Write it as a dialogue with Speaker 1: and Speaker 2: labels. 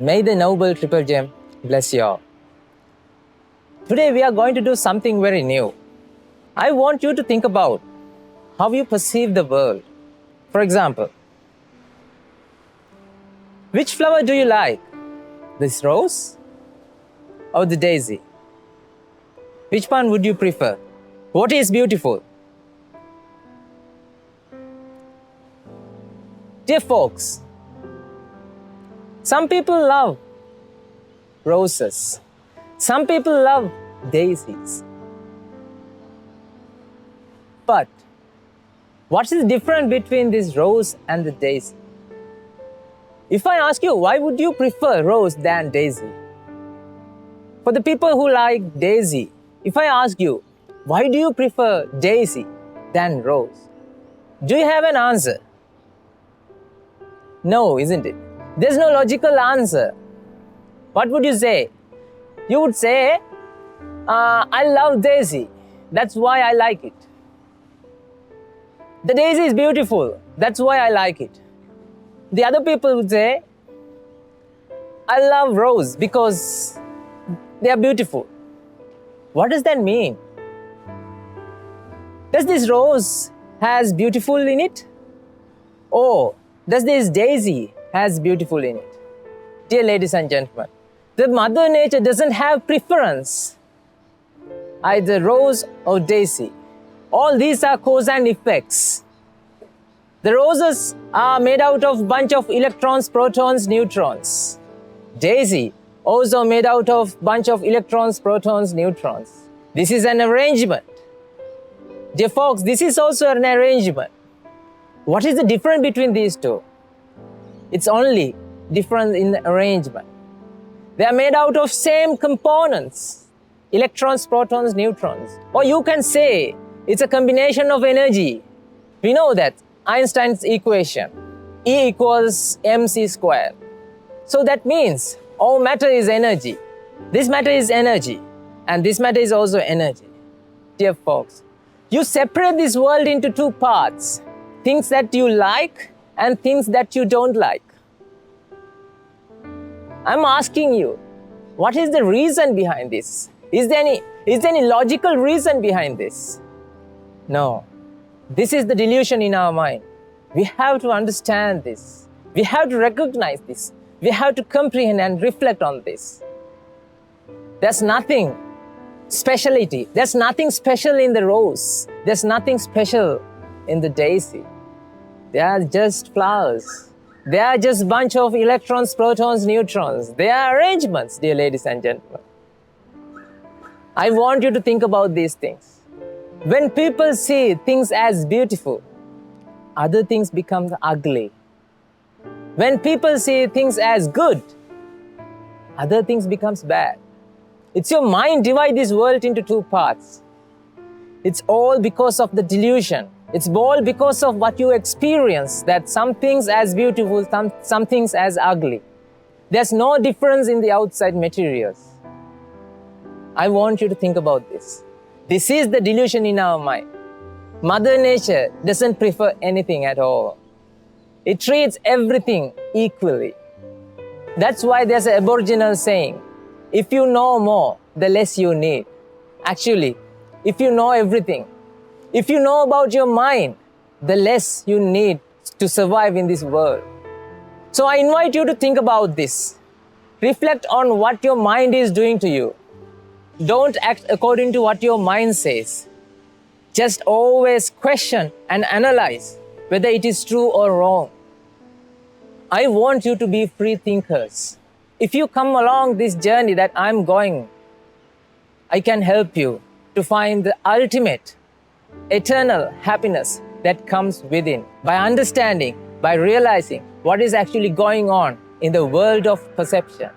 Speaker 1: May the noble triple gem bless you all. Today we are going to do something very new. I want you to think about how you perceive the world. For example, which flower do you like? This rose or the daisy? Which one would you prefer? What is beautiful? Dear folks, some people love roses. Some people love daisies. But what is the difference between this rose and the daisy? If I ask you, why would you prefer rose than daisy? For the people who like daisy, if I ask you, why do you prefer daisy than rose? Do you have an answer? No, isn't it? There's no logical answer. What would you say? You would say, I love daisy. That's why I like it. The daisy is beautiful. That's why I like it. The other people would say, I love rose because they are beautiful. What does that mean? Does this rose has beautiful in it? Or does this daisy has beautiful in it? Dear ladies and gentlemen, the Mother Nature doesn't have preference, either rose or daisy. All these are cause and effects. The roses are made out of bunch of electrons, protons, neutrons. Daisy also made out of bunch of electrons, protons, neutrons. This is an arrangement. Dear folks, this is also an arrangement. What is the difference between these two? It's only difference in the arrangement. They are made out of same components, electrons, protons, neutrons. Or you can say it's a combination of energy. We know that Einstein's equation, E equals mc squared. So that means all matter is energy. This matter is energy, and this matter is also energy. Dear folks, you separate this world into two parts, things that you like and things that you don't like. I'm asking you, what is the reason behind this? Is there any logical reason behind this? No. This is the delusion in our mind. We have to understand this. We have to recognize this. We have to comprehend and reflect on this. There's nothing speciality. There's nothing special in the rose. There's nothing special in the daisy. They are just flowers. They are just bunch of electrons, protons, neutrons. They are arrangements, dear ladies and gentlemen. I want you to think about these things. When people see things as beautiful, other things become ugly. When people see things as good, other things becomes bad. It's your mind divide this world into two parts. It's all because of the delusion. It's all because of what you experience, that some things as beautiful, some things as ugly. There's no difference in the outside materials. I want you to think about this. This is the delusion in our mind. Mother Nature doesn't prefer anything at all. It treats everything equally. That's why there's an Aboriginal saying, if you know more, the less you need. Actually, if you know everything, if you know about your mind, the less you need to survive in this world. So I invite you to think about this. Reflect on what your mind is doing to you. Don't act according to what your mind says. Just always question and analyze whether it is true or wrong. I want you to be free thinkers. If you come along this journey that I'm going, I can help you to find the ultimate, eternal happiness that comes within by understanding, by realizing what is actually going on in the world of perception.